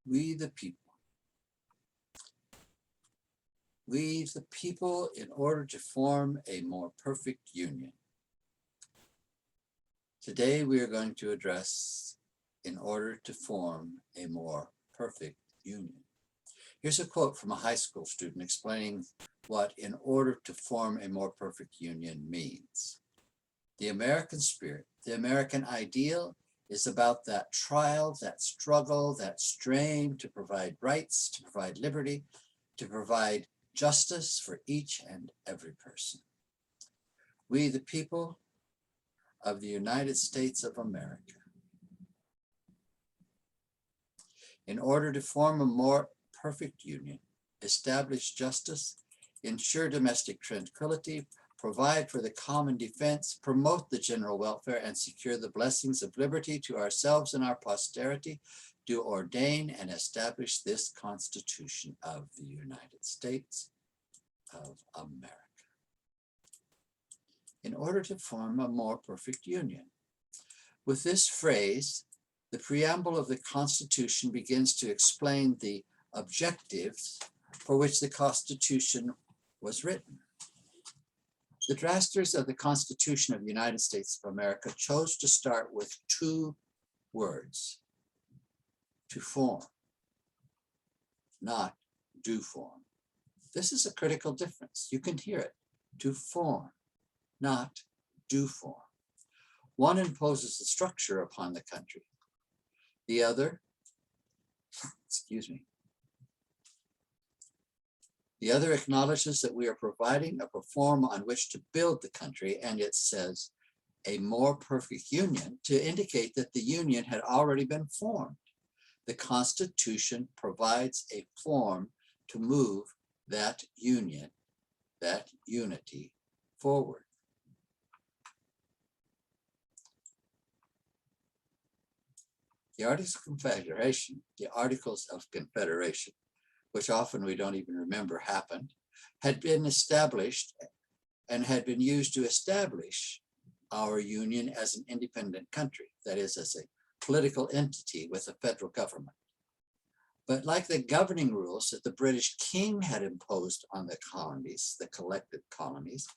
We the people. We the people, in order to form a more perfect union. Today we are going to address in order to form a more perfect union. Here's a quote from a high school student explaining what in order to form a more perfect union means. The American spirit, the American ideal is about that trial, that struggle, that strain to provide rights, to provide liberty, to provide justice for each and every person. We, the people of the United States of America, in order to form a more perfect union, establish justice, ensure domestic tranquility, provide for the common defense, promote the general welfare, and secure the blessings of liberty to ourselves and our posterity, do ordain and establish this Constitution of the United States of America. In order to form a more perfect union. With this phrase, the preamble of the Constitution begins to explain the objectives for which the Constitution was written. The drafters of the Constitution of the United States of America chose to start with two words: to form, not do form. This is a critical difference. You can hear it. To form, not do form. One imposes a structure upon the country. The other, the other acknowledges that we are providing a platform on which to build the country, and it says a more perfect union to indicate that the union had already been formed. The Constitution provides a form to move that union, that unity forward. The Articles of Confederation, which often we don't even remember happened, had been established and had been used to establish our union as an independent country, that is, as a political entity with a federal government. But like the governing rules that the British king had imposed on the colonies, the collected colonies,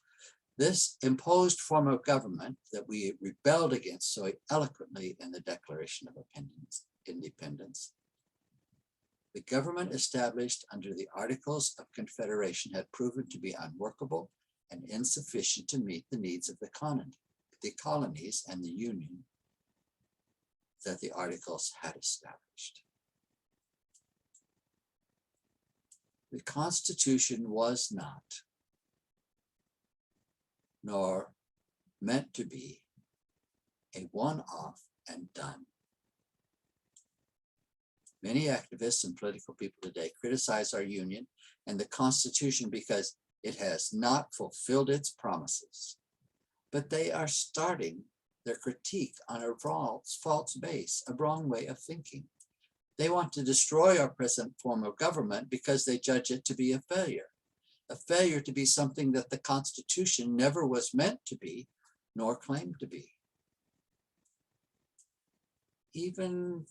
this imposed form of government that we rebelled against so eloquently in the Declaration of Independence, the government established under the Articles of Confederation had proven to be unworkable and insufficient to meet the needs of the colonies and the union that the Articles had established. The Constitution was not, nor meant to be, a one-off and done. Many activists and political people today criticize our union and the Constitution because it has not fulfilled its promises. But they are starting their critique on a false base, a wrong way of thinking. They want to destroy our present form of government because they judge it to be a failure to be something that the Constitution never was meant to be, nor claimed to be. Even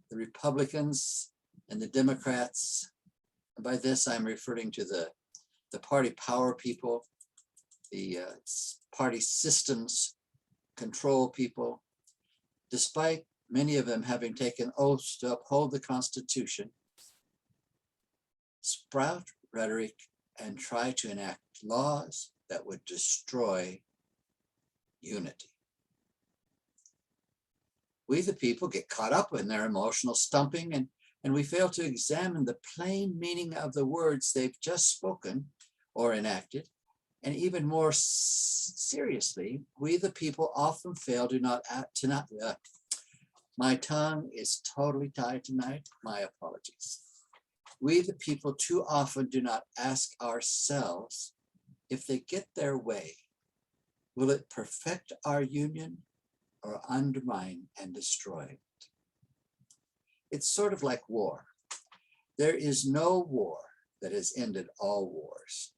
the Republicans and the Democrats, and by this I'm referring to the party power people, the party systems control people, despite many of them having taken oaths to uphold the Constitution, sprout rhetoric and try to enact laws that would destroy unity. We, the people, get caught up in their emotional stumping and we fail to examine the plain meaning of the words they've just spoken or enacted. And even more seriously, we, the people, often fail my tongue is totally tied tonight. My apologies. We, the people, too often do not ask ourselves, if they get their way, will it perfect our union or undermine and destroy it? It's sort of like war. There is no war that has ended all wars.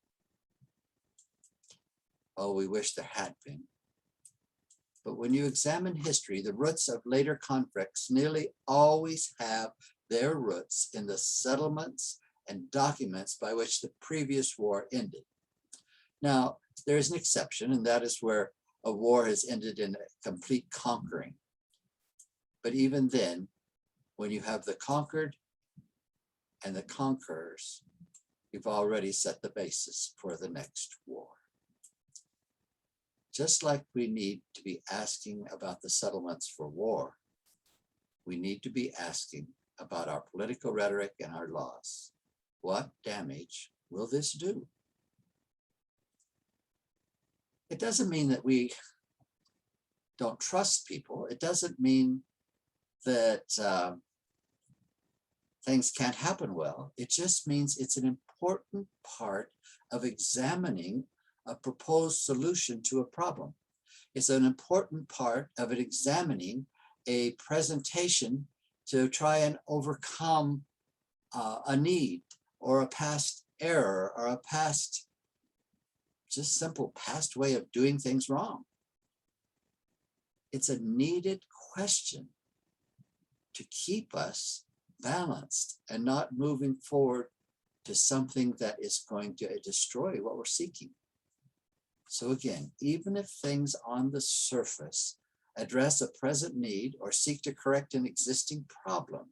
Oh, we wish there had been. But when you examine history, the roots of later conflicts nearly always have their roots in the settlements and documents by which the previous war ended. Now, there is an exception, and that is where a war has ended in a complete conquering. But even then, when you have the conquered and the conquerors, you've already set the basis for the next war. Just like we need to be asking about the settlements for war, we need to be asking about our political rhetoric and our laws. What damage will this do? It doesn't mean that we don't trust people. It doesn't mean that things can't happen well. It just means it's an important part of examining a proposed solution to a problem. It's an important part of it examining a presentation to try and overcome a need or a past error or a past, just simple past way of doing things wrong. It's a needed question to keep us balanced and not moving forward to something that is going to destroy what we're seeking. So again, even if things on the surface address a present need or seek to correct an existing problem,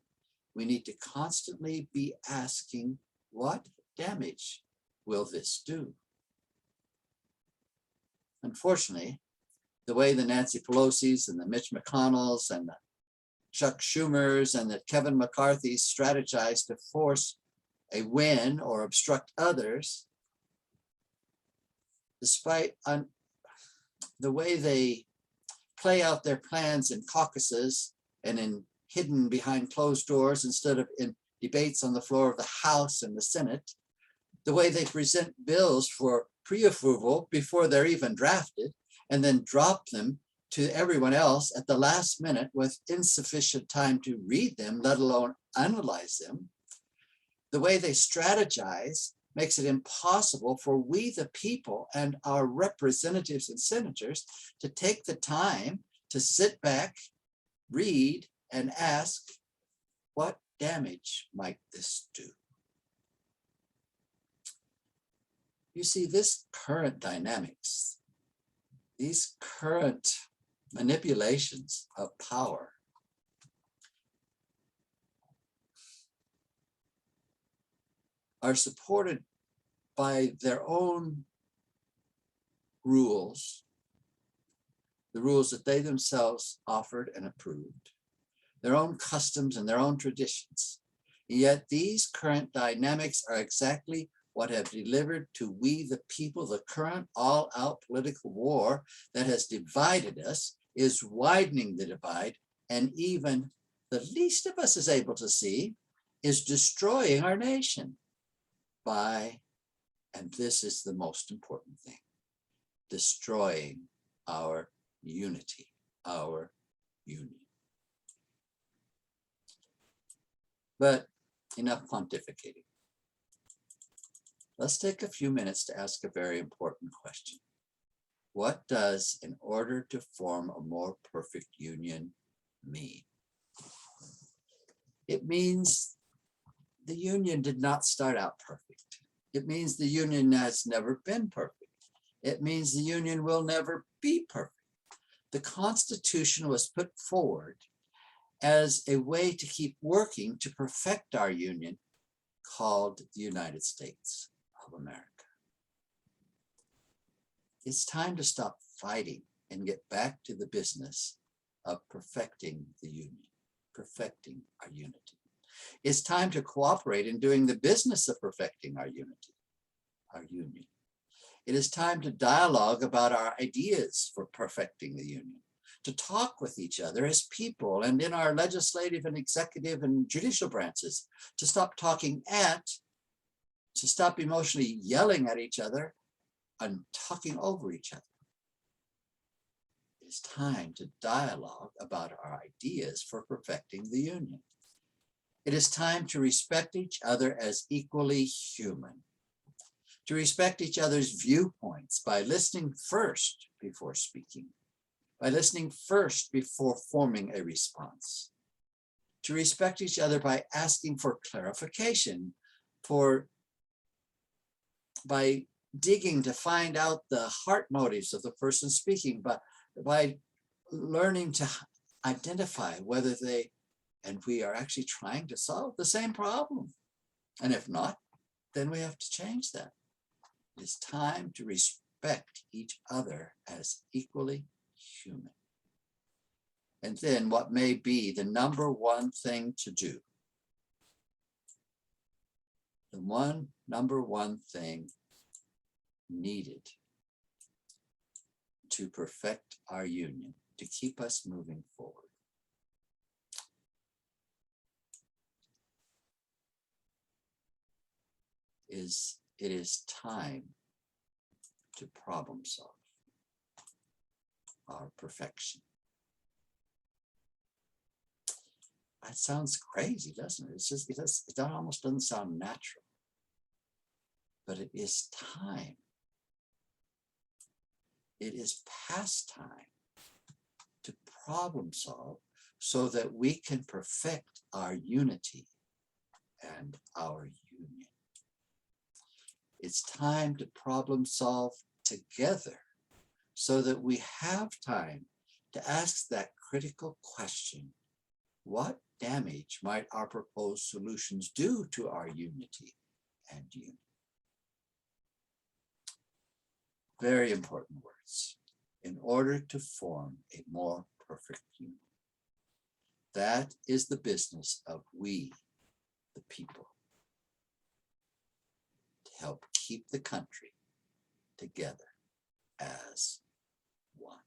we need to constantly be asking, what damage will this do? Unfortunately, the way the Nancy Pelosi's and the Mitch McConnell's and the Chuck Schumer's and the Kevin McCarthy's strategize to force a win or obstruct others, despite the way they play out their plans in caucuses and in hidden behind closed doors instead of in debates on the floor of the House and the Senate, the way they present bills for pre-approval before they're even drafted and then drop them to everyone else at the last minute with insufficient time to read them, let alone analyze them. The way they strategize makes it impossible for we the people and our representatives and senators to take the time to sit back, read, and ask, what damage might this do? You see, this current dynamics, these current manipulations of power are supported by their own rules, the rules that they themselves offered and approved, their own customs and their own traditions. Yet these current dynamics are exactly what have delivered to we the people the current all-out political war that has divided us, is widening the divide, and even the least of us is able to see, is destroying our nation by, and this is the most important thing, destroying our unity, our union. But enough pontificating. Let's take a few minutes to ask a very important question. What does "in order to form a more perfect union" mean? It means the union did not start out perfect. It means the union has never been perfect. It means the union will never be perfect. The Constitution was put forward as a way to keep working to perfect our union, called the United States of America. It's time to stop fighting and get back to the business of perfecting the union, perfecting our unity. It's time to cooperate in doing the business of perfecting our unity, our union. It is time to dialogue about our ideas for perfecting the union, to talk with each other as people and in our legislative and executive and judicial branches, to stop talking at, to stop emotionally yelling at each other and talking over each other. It is time to dialogue about our ideas for perfecting the union. It is time to respect each other as equally human, to respect each other's viewpoints by listening first before speaking, by listening first before forming a response. to respect each other by asking for clarification, by digging to find out the heart motives of the person speaking, but by learning to identify whether they and we are actually trying to solve the same problem. And if not, then we have to change that. It's time to respect each other as equally human. And then what may be the number one thing to do, the number one thing needed to perfect our union, to keep us moving forward, it is time to problem solve our perfection. That sounds crazy, doesn't it? It almost doesn't sound natural, but it is time. It is past time to problem solve so that we can perfect our unity and our union. It's time to problem solve together so that we have time to ask that critical question: what damage might our proposed solutions do to our unity and union? Very important words. In order to form a more perfect union. That is the business of we, the people, to help keep the country together as one.